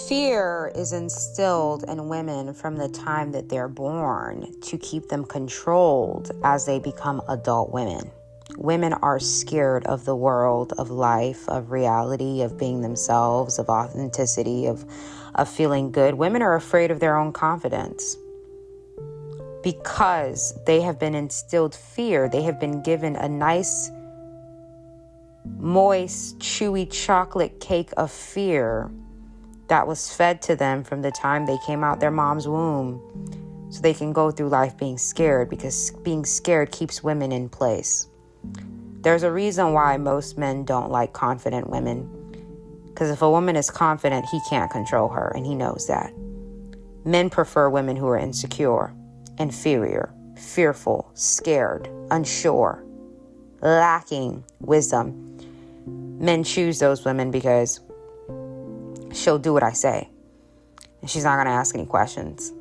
Fear is instilled in women from the time that they're born to keep them controlled as they become adult women. Women are scared of the world, of life, of reality, of being themselves, of authenticity, of feeling good. Women are afraid of their own confidence because they have been instilled fear. They have been given a nice, moist, chewy chocolate cake of fear that was fed to them from the time they came out their mom's womb, so they can go through life being scared, because being scared keeps women in place. There's a reason why most men don't like confident women, because if a woman is confident, he can't control her, and he knows that. Men prefer women who are insecure, inferior, fearful, scared, unsure, lacking wisdom. Men choose those women because she'll do what I say, and she's not going to ask any questions,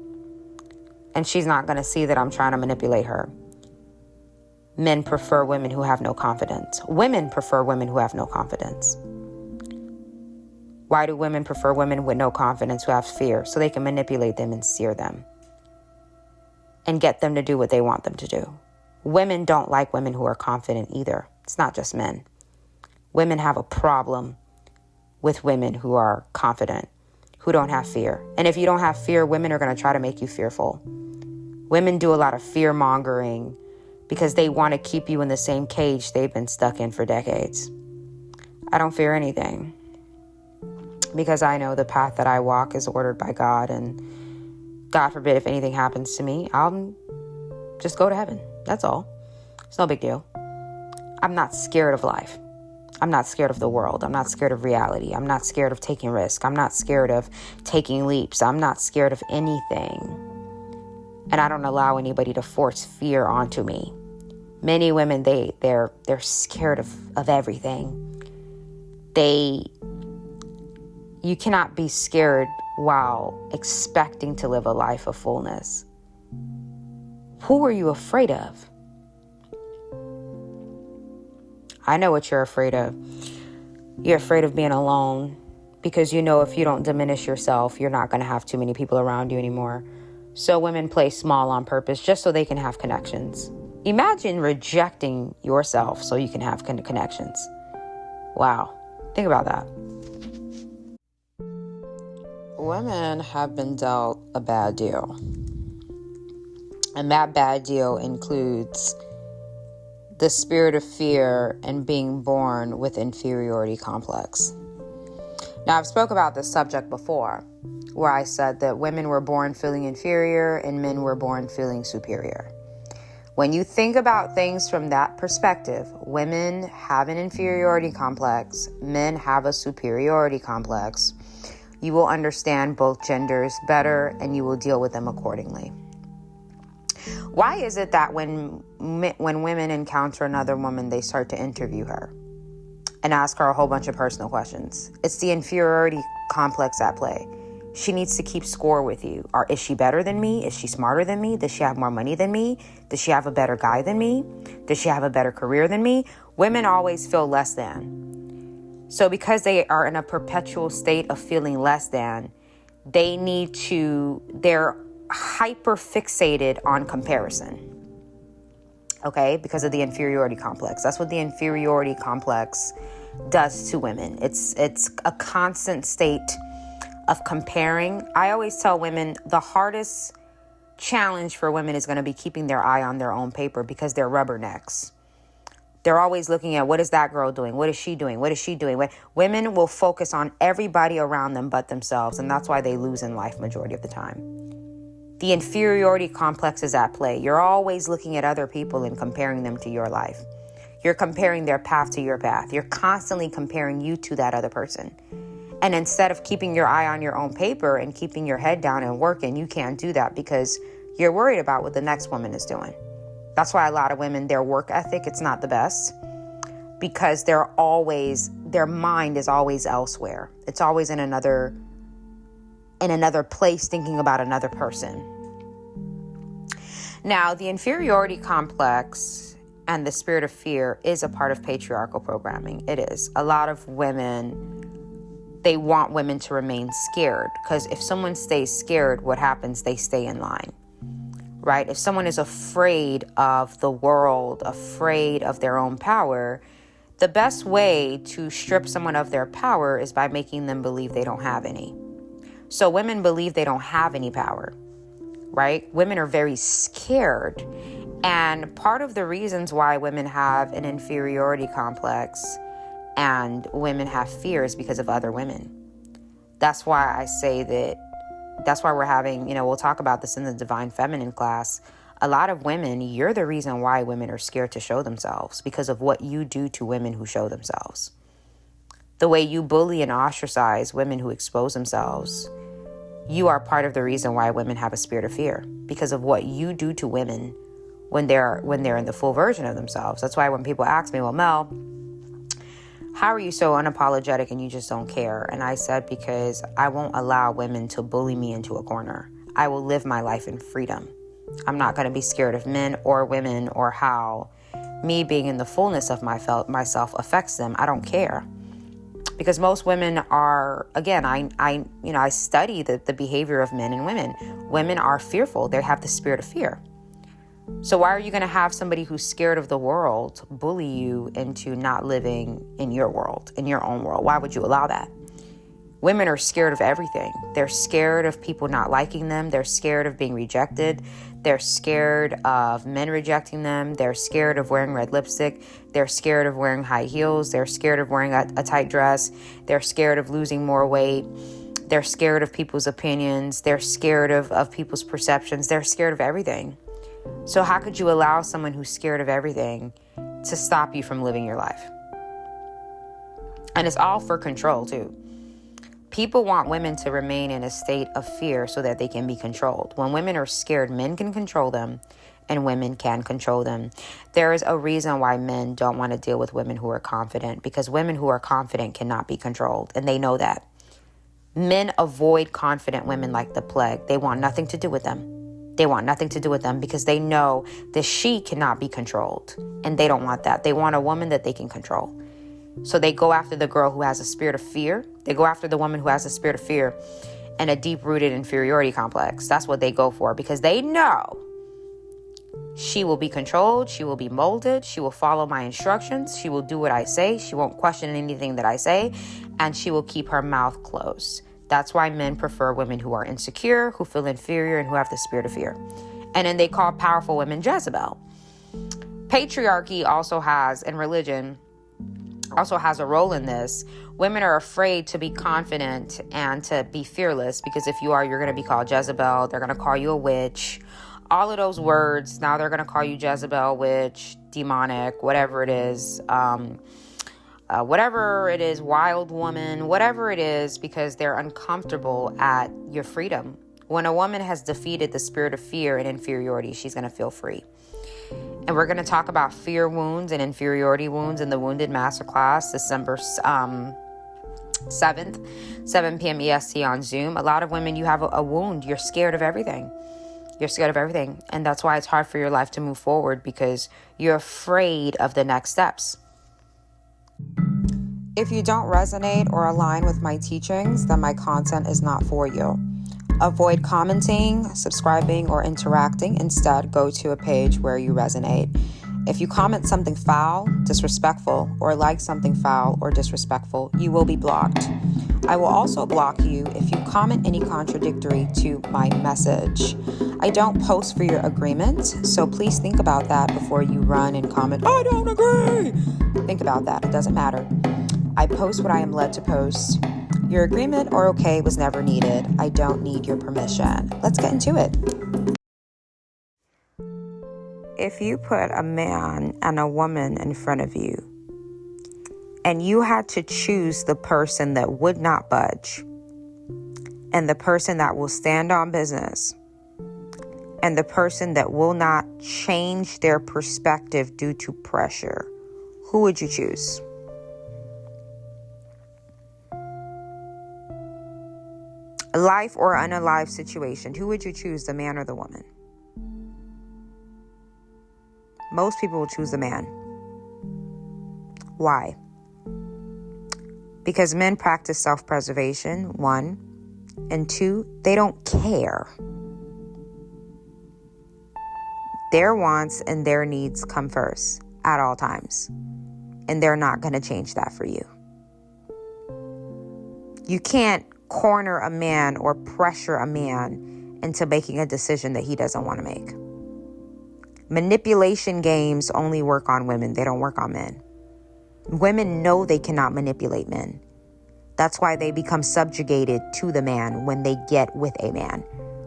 and she's not going to see that I'm trying to manipulate her. Men prefer women who have no confidence. Women prefer women who have no confidence. Why do women prefer women with no confidence, who have fear? So they can manipulate them and steer them and get them to do what they want them to do. Women don't like women who are confident either. It's not just men. Women have a problem with women who are confident, who don't have fear. And if you don't have fear, women are going to try to make you fearful. Women do a lot of fear mongering because they want to keep you in the same cage they've been stuck in for decades. I don't fear anything because I know the path that I walk is ordered by God, and God forbid if anything happens to me, I'll just go to heaven. That's all. It's no big deal. I'm not scared of life. I'm not scared of the world. I'm not scared of reality. I'm not scared of taking risks. I'm not scared of taking leaps. I'm not scared of anything. And I don't allow anybody to force fear onto me. Many women, they're scared of everything. You cannot be scared while expecting to live a life of fullness. Who are you afraid of? I know what you're afraid of. You're afraid of being alone because you know if you don't diminish yourself, you're not going to have too many people around you anymore. So women play small on purpose just so they can have connections. Imagine rejecting yourself so you can have connections. Wow. Think about that. Women have been dealt a bad deal. And that bad deal includes the spirit of fear and being born with inferiority complex. Now, I've spoke about this subject before, where I said that women were born feeling inferior and men were born feeling superior. When you think about things from that perspective, women have an inferiority complex, men have a superiority complex. You will understand both genders better and you will deal with them accordingly. Why is it that when women encounter another woman, they start to interview her and ask her a whole bunch of personal questions? It's the inferiority complex at play. She needs to keep score with you. Is she better than me? Is she smarter than me? Does she have more money than me? Does she have a better guy than me? Does she have a better career than me? Women always feel less than. So because they are in a perpetual state of feeling less than, they're hyper fixated on comparison. Okay? Because of the inferiority complex. That's what the inferiority complex does to women. It's a constant state of comparing. I always tell women the hardest challenge for women is going to be keeping their eye on their own paper because they're rubbernecks. They're always looking at, what is that girl doing? What is she doing? What is she doing? Women will focus on everybody around them but themselves, and that's why they lose in life majority of the time. The inferiority complex is at play. You're always looking at other people and comparing them to your life. You're comparing their path to your path. You're constantly comparing you to that other person. And instead of keeping your eye on your own paper and keeping your head down and working, you can't do that because you're worried about what the next woman is doing. That's why a lot of women, their work ethic, it's not the best because their mind is always elsewhere. It's always in another place thinking about another person. Now, the inferiority complex and the spirit of fear is a part of patriarchal programming. It is. A lot of women they want women to remain scared. Because if someone stays scared, what happens? They stay in line, right? If someone is afraid of the world, afraid of their own power, the best way to strip someone of their power is by making them believe they don't have any. So women believe they don't have any power, right? Women are very scared. And part of the reasons why women have an inferiority complex and women have fear is because of other women. That's why I say that's why we're having, we'll talk about this in the Divine Feminine class. A lot of women, you're the reason why women are scared to show themselves, because of what you do to women who show themselves. The way you bully and ostracize women who expose themselves, you are part of the reason why women have a spirit of fear, because of what you do to women when they're in the full version of themselves. That's why when people ask me, well, Mel, how are you so unapologetic and you just don't care? And I said, because I won't allow women to bully me into a corner. I will live my life in freedom. I'm not going to be scared of men or women or how me being in the fullness of myself affects them. I don't care. Because most women are, again, I study the behavior of men and women. Women are fearful. They have the spirit of fear. So why are you going to have somebody who's scared of the world bully you into not living in your world, in your own world? Why would you allow that? Women are scared of everything. They're scared of people not liking them. They're scared of being rejected. They're scared of men rejecting them. They're scared of wearing red lipstick. They're scared of wearing high heels. They're scared of wearing a tight dress. They're scared of losing more weight. They're scared of people's opinions. They're scared of people's perceptions. They're scared of everything. So how could you allow someone who's scared of everything to stop you from living your life? And it's all for control too. People want women to remain in a state of fear so that they can be controlled. When women are scared, men can control them and women can control them. There is a reason why men don't want to deal with women who are confident, because women who are confident cannot be controlled, and they know that. Men avoid confident women like the plague. They want nothing to do with them. They want nothing to do with them because they know that she cannot be controlled, and they don't want that. They want a woman that they can control. So they go after the girl who has a spirit of fear. They go after the woman who has a spirit of fear and a deep-rooted inferiority complex. That's what they go for, because they know she will be controlled. She will be molded. She will follow my instructions. She will do what I say. She won't question anything that I say, and she will keep her mouth closed. That's why men prefer women who are insecure, who feel inferior, and who have the spirit of fear. And then they call powerful women Jezebel. Patriarchy also has, and religion also has a role in this. Women are afraid to be confident and to be fearless, because if you are, you're going to be called Jezebel. They're going to call you a witch. All of those words, now they're going to call you Jezebel, witch, demonic, whatever it is. Whatever it is, wild woman, whatever it is, because they're uncomfortable at your freedom. When a woman has defeated the spirit of fear and inferiority, she's going to feel free. And we're going to talk about fear wounds and inferiority wounds in the Wounded Masterclass, December 7th, 7 p.m. EST on Zoom. A lot of women, you have a wound. You're scared of everything. You're scared of everything. And that's why it's hard for your life to move forward, because you're afraid of the next steps. If you don't resonate or align with my teachings, then my content is not for you. Avoid commenting, subscribing, or interacting. Instead, go to a page where you resonate. If you comment something foul, disrespectful, or like something foul or disrespectful, you will be blocked. I will also block you if you comment any contradictory to my message. I don't post for your agreement, so please think about that before you run and comment, I don't agree. Think about that. It doesn't matter. I post what I am led to post. Your agreement or okay was never needed. I don't need your permission. Let's get into it. If you put a man and a woman in front of you, and you had to choose the person that would not budge, and the person that will stand on business, and the person that will not change their perspective due to pressure, who would you choose? Life or unalive situation, who would you choose, the man or the woman? Most people will choose the man. Why? Because men practice self-preservation, 1. And 2, they don't care. Their wants and their needs come first at all times. And they're not going to change that for you. You can't corner a man or pressure a man into making a decision that he doesn't want to make. Manipulation games only work on women. They don't work on men. Women know they cannot manipulate men. That's why they become subjugated to the man when they get with a man.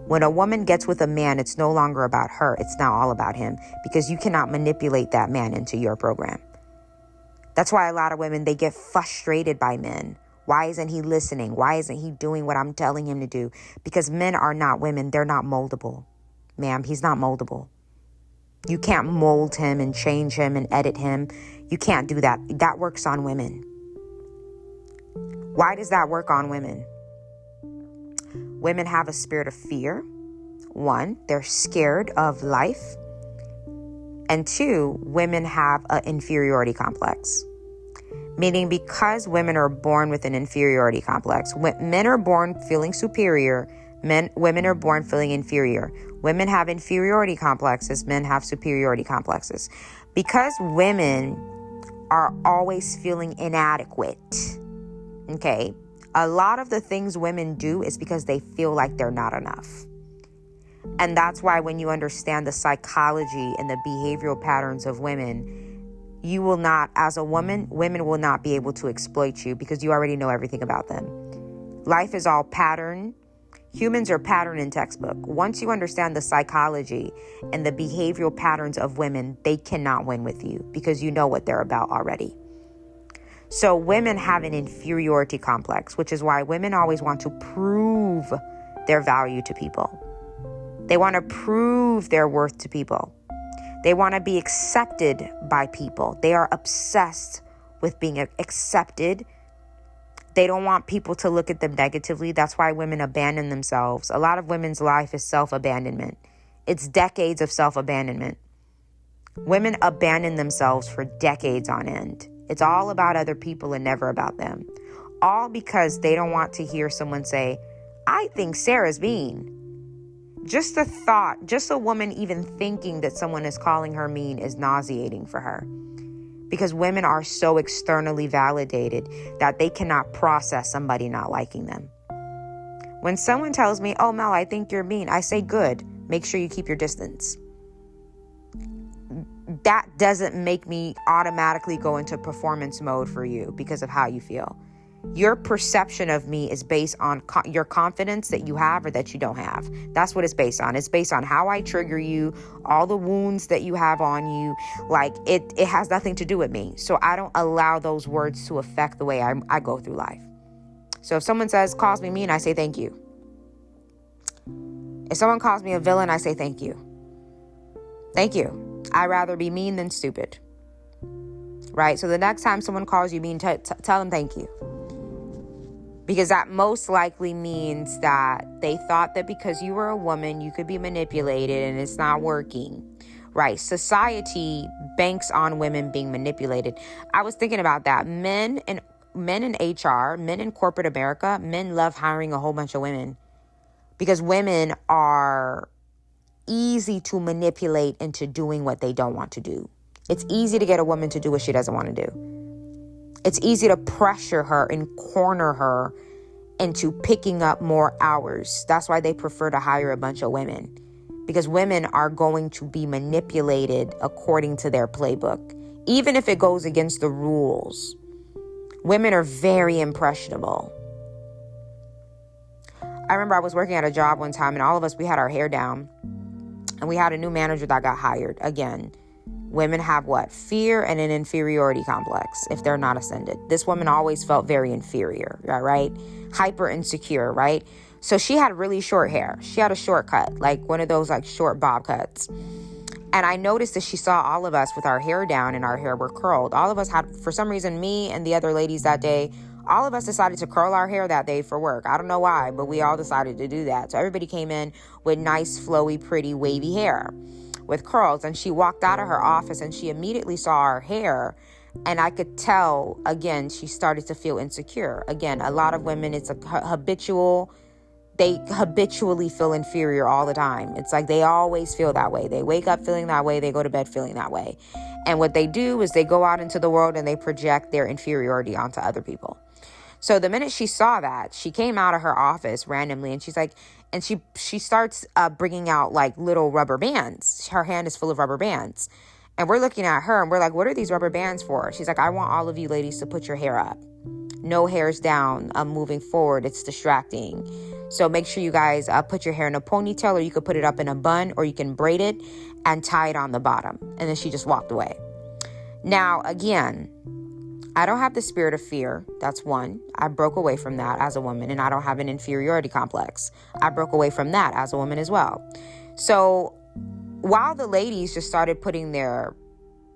When a woman gets with a man, it's no longer about her. It's now all about him, because you cannot manipulate that man into your program. That's why a lot of women, they get frustrated by men. Why isn't he listening? Why isn't he doing what I'm telling him to do? Because men are not women. They're not moldable. Ma'am, he's not moldable. You can't mold him and change him and edit him. You can't do that. That works on women. Why does that work on women? Women have a spirit of fear. 1, they're scared of life. And 2, women have an inferiority complex. Meaning, because women are born with an inferiority complex, when men are born feeling superior, women are born feeling inferior. Women have inferiority complexes, men have superiority complexes. Because women are always feeling inadequate, okay, a lot of the things women do is because they feel like they're not enough. And that's why when you understand the psychology and the behavioral patterns of women, you will not, as a woman, women will not be able to exploit you because you already know everything about them. Life is all pattern. Humans are pattern in textbook. Once you understand the psychology and the behavioral patterns of women, they cannot win with you because you know what they're about already. So women have an inferiority complex, which is why women always want to prove their value to people. They want to prove their worth to people. They want to be accepted by people. They are obsessed with being accepted. They don't want people to look at them negatively. That's why women abandon themselves. A lot of women's life is self-abandonment. It's decades of self-abandonment. Women abandon themselves for decades on end. It's all about other people and never about them. All because they don't want to hear someone say, I think Sarah's mean. Just the thought, just a woman even thinking that someone is calling her mean is nauseating for her. Because women are so externally validated that they cannot process somebody not liking them. When someone tells me, oh, Mel, I think you're mean, I say, good. Make sure you keep your distance. That doesn't make me automatically go into performance mode for you because of how you feel. Your perception of me is based on your confidence that you have or that you don't have. That's what it's based on. It's based on how I trigger you, all the wounds that you have on you. Like it has nothing to do with me. So I don't allow those words to affect the way I go through life. So if someone calls me mean, I say thank you. If someone calls me a villain, I say thank you. Thank you. I'd rather be mean than stupid. Right? So the next time someone calls you mean, tell them thank you. Because that most likely means that they thought that because you were a woman, you could be manipulated and it's not working. Right? Society banks on women being manipulated. I was thinking about that. Men in HR, men in corporate America, men love hiring a whole bunch of women because women are easy to manipulate into doing what they don't want to do. It's easy to get a woman to do what she doesn't want to do. It's easy to pressure her and corner her into picking up more hours. That's why they prefer to hire a bunch of women, because women are going to be manipulated according to their playbook, even if it goes against the rules. Women are very impressionable. I remember I was working at a job one time and all of us, we had our hair down and we had a new manager that got hired. Again, women have what? Fear and an inferiority complex if they're not ascended. This woman always felt very inferior, right? Hyper insecure, right? So she had really short hair. She had a short cut, like one of those like short bob cuts. And I noticed that she saw all of us with our hair down and our hair were curled. All of us had, for some reason, me and the other ladies that day, all of us decided to curl our hair that day for work. I don't know why, but we all decided to do that. So everybody came in with nice, flowy, pretty, wavy hair with curls. And she walked out of her office and she immediately saw our hair. And I could tell, again, she started to feel insecure. Again, a lot of women, it's a habitual, they habitually feel inferior all the time. It's like they always feel that way. They wake up feeling that way. They go to bed feeling that way. And what they do is they go out into the world and they project their inferiority onto other people. So the minute she saw that, she came out of her office randomly and she's like, and she starts bringing out like little rubber bands. Her hand is full of rubber bands. And we're looking at her and we're like, what are these rubber bands for? She's like, I want all of you ladies to put your hair up. No hairs down. I'm moving forward. It's distracting. So make sure you guys put your hair in a ponytail, or you could put it up in a bun, or you can braid it and tie it on the bottom. And then she just walked away. Now, again, I don't have the spirit of fear. That's one. I broke away from that as a woman, and I don't have an inferiority complex. I broke away from that as a woman as well. So while the ladies just started putting their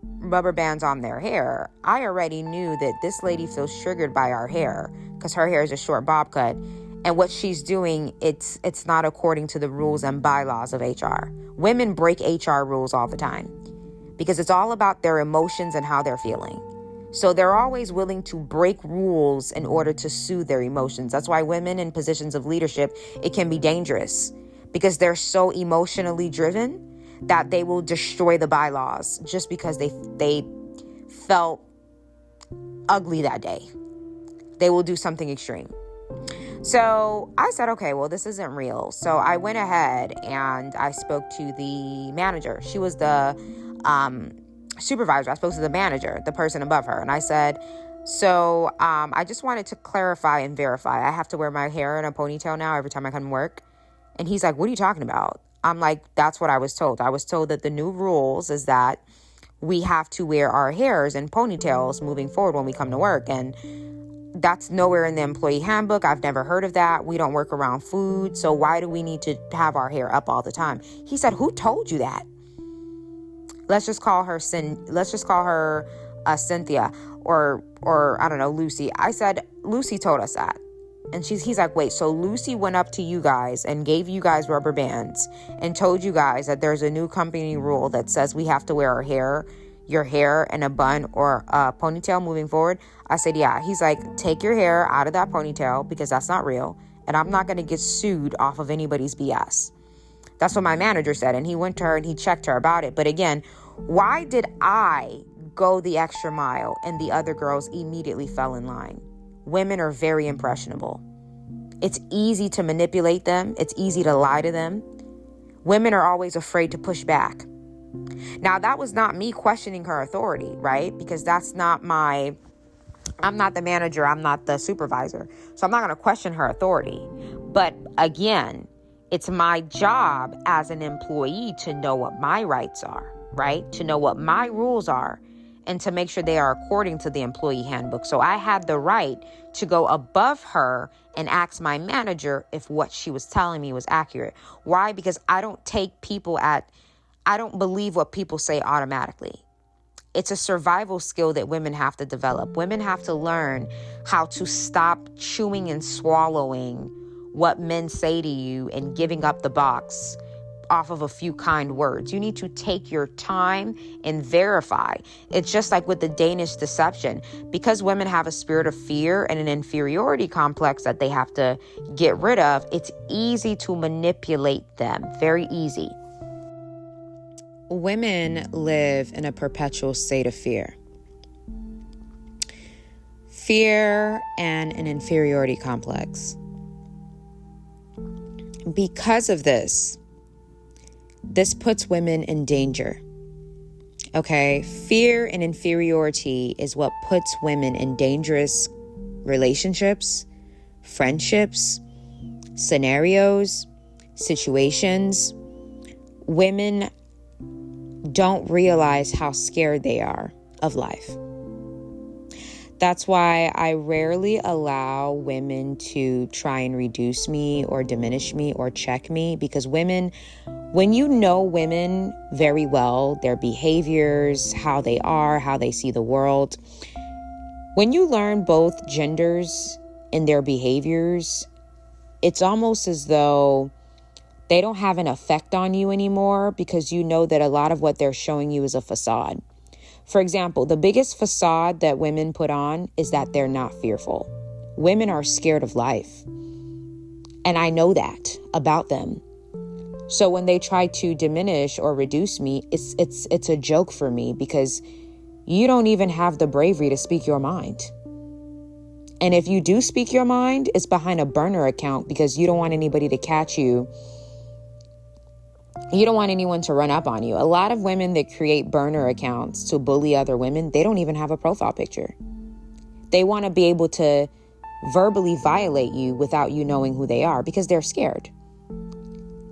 rubber bands on their hair, I already knew that this lady feels triggered by our hair because her hair is a short bob cut. And what she's doing, it's not according to the rules and bylaws of HR. Women break HR rules all the time because it's all about their emotions and how they're feeling. So they're always willing to break rules in order to soothe their emotions. That's why women in positions of leadership, it can be dangerous because they're so emotionally driven that they will destroy the bylaws just because they felt ugly that day. They will do something extreme. So I said, okay, well, this isn't real. So I went ahead and I spoke to the manager. She was the supervisor. I spoke to the manager, the person above her. And I said, so I just wanted to clarify and verify. I have to wear my hair in a ponytail now every time I come to work. And he's like, what are you talking about? I'm like, that's what I was told. I was told that the new rules is that we have to wear our hairs in ponytails moving forward when we come to work. And that's nowhere in the employee handbook. I've never heard of that. We don't work around food. So why do we need to have our hair up all the time? He said, who told you that? Let's just call her Cynthia or I don't know, Lucy. I said, Lucy told us that. And he's like, wait, so Lucy went up to you guys and gave you guys rubber bands and told you guys that there's a new company rule that says we have to wear your hair in a bun or a ponytail moving forward? I said, yeah. He's like, take your hair out of that ponytail because that's not real. And I'm not going to get sued off of anybody's BS. That's what my manager said. And he went to her and he checked her about it. But again, why did I go the extra mile and the other girls immediately fell in line? Women are very impressionable. It's easy to manipulate them. It's easy to lie to them. Women are always afraid to push back. Now, that was not me questioning her authority, right? Because I'm not the manager. I'm not the supervisor. So I'm not going to question her authority. But again, it's my job as an employee to know what my rights are, right? To know what my rules are and to make sure they are according to the employee handbook. So I had the right to go above her and ask my manager if what she was telling me was accurate. Why? Because I don't believe what people say automatically. It's a survival skill that women have to develop. Women have to learn how to stop chewing and swallowing what men say to you and giving up the box off of a few kind words. You need to take your time and verify. It's just like with the Danish deception. Because women have a spirit of fear and an inferiority complex that they have to get rid of, it's easy to manipulate them. Very easy. Women live in a perpetual state of fear. Fear and an inferiority complex. Because of this puts women in danger. Okay? Fear and inferiority is what puts women in dangerous relationships, friendships, scenarios, situations. Women don't realize how scared they are of life. That's why I rarely allow women to try and reduce me or diminish me or check me, because women, when you know women very well, their behaviors, how they are, how they see the world, when you learn both genders and their behaviors, it's almost as though they don't have an effect on you anymore, because you know that a lot of what they're showing you is a facade. For example, the biggest facade that women put on is that they're not fearful. Women are scared of life. And I know that about them. So when they try to diminish or reduce me, it's a joke for me, because you don't even have the bravery to speak your mind. And if you do speak your mind, it's behind a burner account, because you don't want anybody to catch you. You don't want anyone to run up on you. A lot of women that create burner accounts to bully other women, they don't even have a profile picture. They want to be able to verbally violate you without you knowing who they are, because they're scared.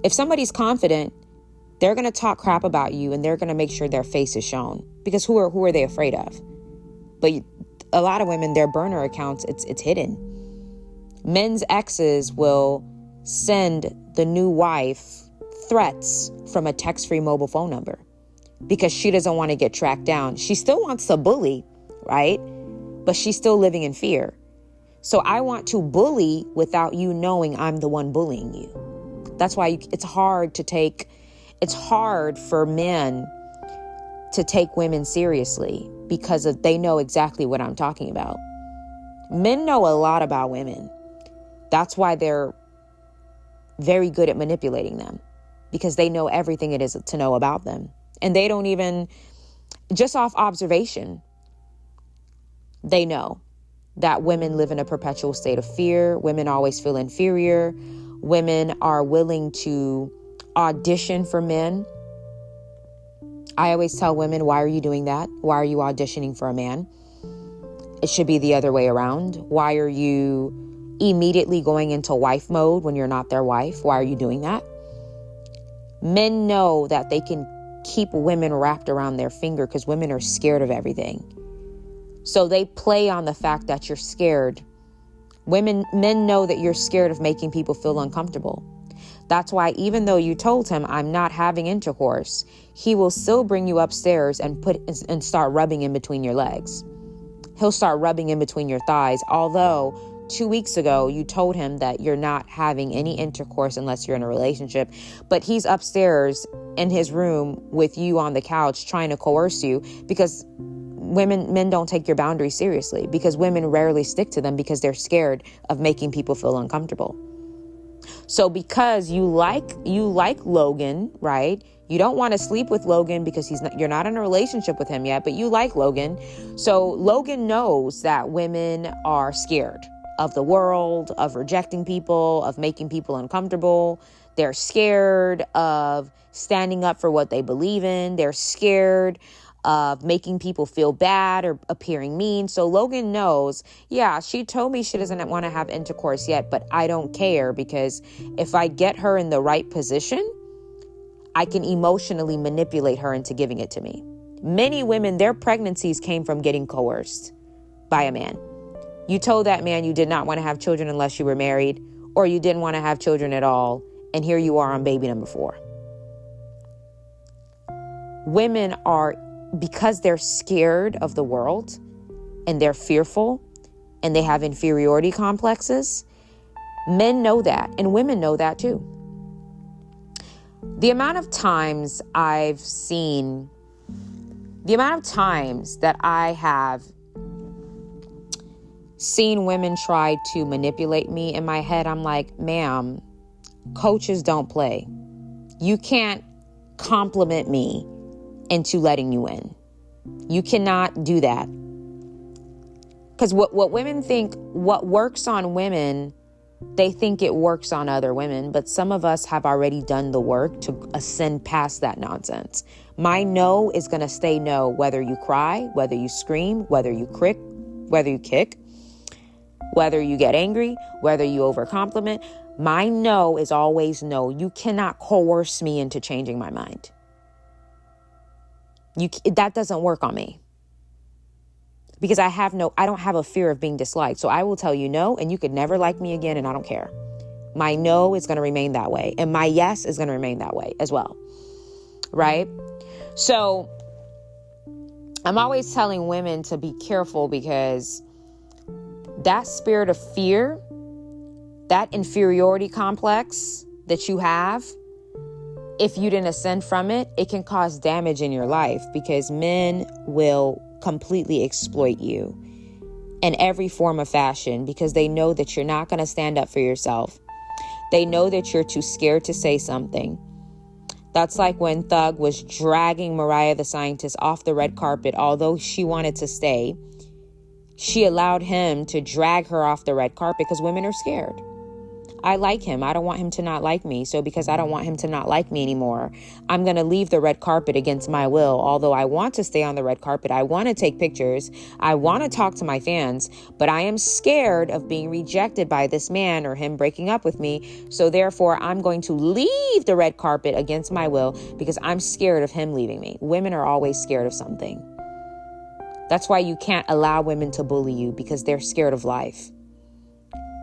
If somebody's confident, they're going to talk crap about you, and they're going to make sure their face is shown, because who are they afraid of? But a lot of women, their burner accounts, it's hidden. Men's exes will send the new wife threats from a text-free mobile phone number, because she doesn't want to get tracked down. She still wants to bully, right? But she's still living in fear. So I want to bully without you knowing I'm the one bullying you. That's why it's hard for men to take women seriously, because they know exactly what I'm talking about. Men know a lot about women. That's why they're very good at manipulating them, because they know everything it is to know about them. And they don't even, just off observation, they know that women live in a perpetual state of fear. Women always feel inferior. Women are willing to audition for men. I always tell women, why are you doing that? Why are you auditioning for a man? It should be the other way around. Why are you immediately going into wife mode when you're not their wife? Why are you doing that? Men know that they can keep women wrapped around their finger, because women are scared of everything. So they play on the fact that you're scared. Men know that you're scared of making people feel uncomfortable. That's why even though you told him, I'm not having intercourse, he will still bring you upstairs and start rubbing in between your legs. He'll start rubbing in between your thighs. Although 2 weeks ago, you told him that you're not having any intercourse unless you're in a relationship. But he's upstairs in his room with you on the couch trying to coerce you, because men don't take your boundaries seriously, because women rarely stick to them, because they're scared of making people feel uncomfortable. So because you like Logan, right? You don't want to sleep with Logan because you're not in a relationship with him yet, but you like Logan. So Logan knows that women are scared of the world, of rejecting people, of making people uncomfortable. They're scared of standing up for what they believe in. They're scared of making people feel bad or appearing mean. So Logan knows, yeah, she told me she doesn't want to have intercourse yet, but I don't care, because if I get her in the right position, I can emotionally manipulate her into giving it to me. Many women, their pregnancies came from getting coerced by a man. You told that man you did not want to have children unless you were married, or you didn't want to have children at all, and here you are on baby number 4. Women are, because they're scared of the world and they're fearful and they have inferiority complexes, men know that, and women know that too. The amount of times that I have seen women try to manipulate me, in my head, I'm like, ma'am, coaches don't play. You can't compliment me into letting you in. You cannot do that. Because what women think, what works on women, they think it works on other women. But some of us have already done the work to ascend past that nonsense. My no is going to stay no, whether you cry, whether you scream, whether you kick, whether you get angry, whether you overcompliment. My no is always no. You cannot coerce me into changing my mind. That doesn't work on me, because I don't have a fear of being disliked. So I will tell you no, and you could never like me again, and I don't care. My no is going to remain that way, and my yes is going to remain that way as well. Right? So I'm always telling women to be careful, because that spirit of fear, that inferiority complex that you have, if you didn't ascend from it, it can cause damage in your life because men will completely exploit you in every form of fashion because they know that you're not going to stand up for yourself. They know that you're too scared to say something. That's like when Thug was dragging Mariah the Scientist off the red carpet, although she wanted to stay. She allowed him to drag her off the red carpet because women are scared. I like him. I don't want him to not like me. So because I don't want him to not like me anymore, I'm going to leave the red carpet against my will. Although I want to stay on the red carpet, I want to take pictures. I want to talk to my fans, but I am scared of being rejected by this man or him breaking up with me. So therefore, I'm going to leave the red carpet against my will because I'm scared of him leaving me. Women are always scared of something. That's why you can't allow women to bully you because they're scared of life.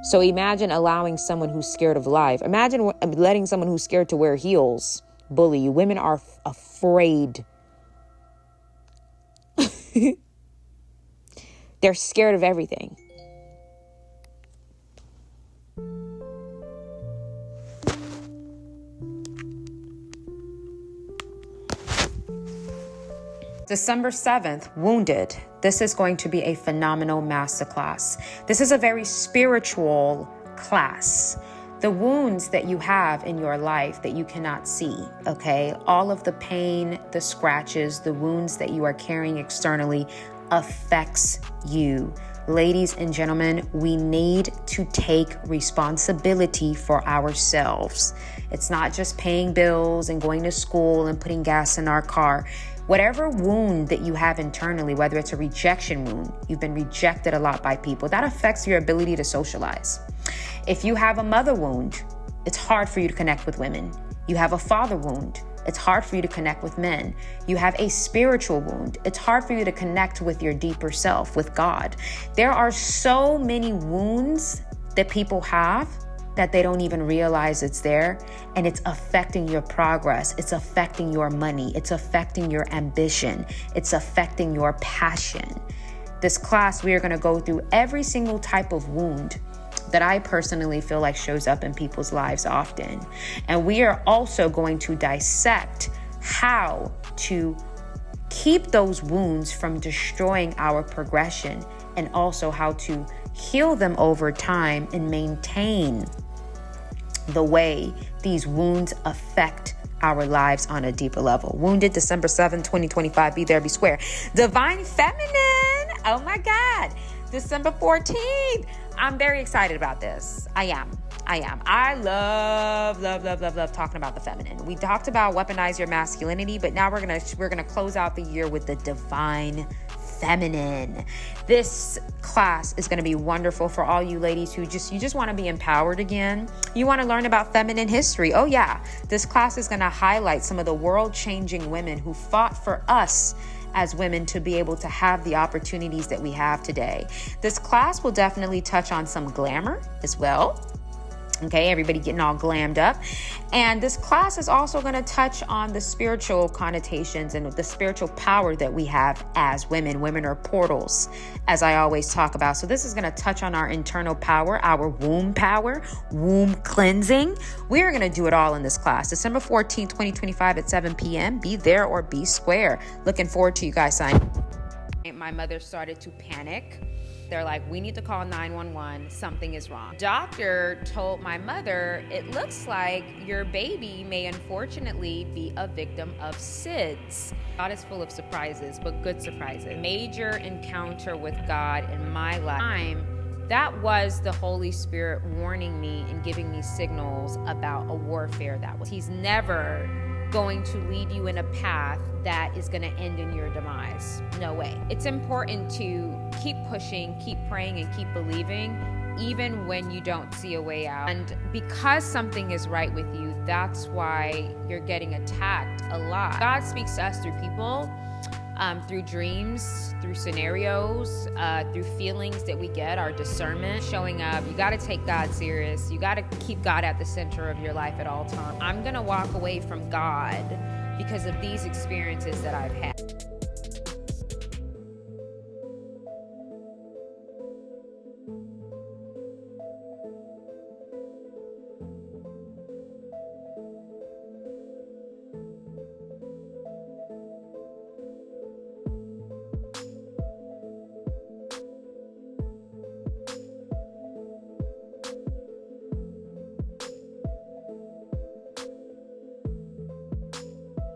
So imagine allowing someone who's scared of life. Imagine letting someone who's scared to wear heels bully you. Women are afraid. They're scared of everything. December 7th, Wounded. This is going to be a phenomenal masterclass. This is a very spiritual class. The wounds that you have in your life that you cannot see, okay? All of the pain, the scratches, the wounds that you are carrying externally affects you. Ladies and gentlemen, we need to take responsibility for ourselves. It's not just paying bills and going to school and putting gas in our car. Whatever wound that you have internally, whether it's a rejection wound, you've been rejected a lot by people, that affects your ability to socialize. If you have a mother wound, it's hard for you to connect with women. You have a father wound, it's hard for you to connect with men. You have a spiritual wound. It's hard for you to connect with your deeper self, with God. There are so many wounds that people have that they don't even realize it's there, and it's affecting your progress. It's affecting your money. It's affecting your ambition. It's affecting your passion. This class, we are going to go through every single type of wound that I personally feel like shows up in people's lives often. And we are also going to dissect how to keep those wounds from destroying our progression, and also how to heal them over time and maintain the way these wounds affect our lives on a deeper level. Wounded, December 7th, 2025. Be there, be square. Divine Feminine. Oh my God. December 14th. I'm very excited about this. I am. I love talking about the feminine. We talked about weaponize your masculinity, but now we're gonna close out the year with the divine feminine. This class is going to be wonderful for all you ladies who just want to be empowered again. You want to learn about feminine history. Oh yeah, this class is going to highlight some of the world-changing women who fought for us as women to be able to have the opportunities that we have today. This class will definitely touch on some glamour as well. Okay, everybody getting all glammed up. And this class is also going to touch on the spiritual connotations and the spiritual power that we have as women. Women are portals, as I always talk about. So this is going to touch on our internal power, power, womb cleansing. We are going to do it all in this class. December 14th, 2025 at 7 p.m. Be there or be square. Looking forward to you guys signing. My mother started to panic. They're like, we need to call 911. Something is wrong. Doctor told my mother, it looks like your baby may unfortunately be a victim of SIDS. God is full of surprises, but good surprises. Major encounter with God in my life. That was the Holy Spirit warning me and giving me signals about a warfare that was. He's never going to lead you in a path that is going to end in your demise. No way. It's important to keep pushing, keep praying, and keep believing, even when you don't see a way out. And because something is right with you, that's why you're getting attacked a lot. God speaks to us through people, through dreams, through scenarios, through feelings that we get, our discernment, showing up. You got to take God serious. You got to keep God at the center of your life at all times. I'm going to walk away from God because of these experiences that I've had.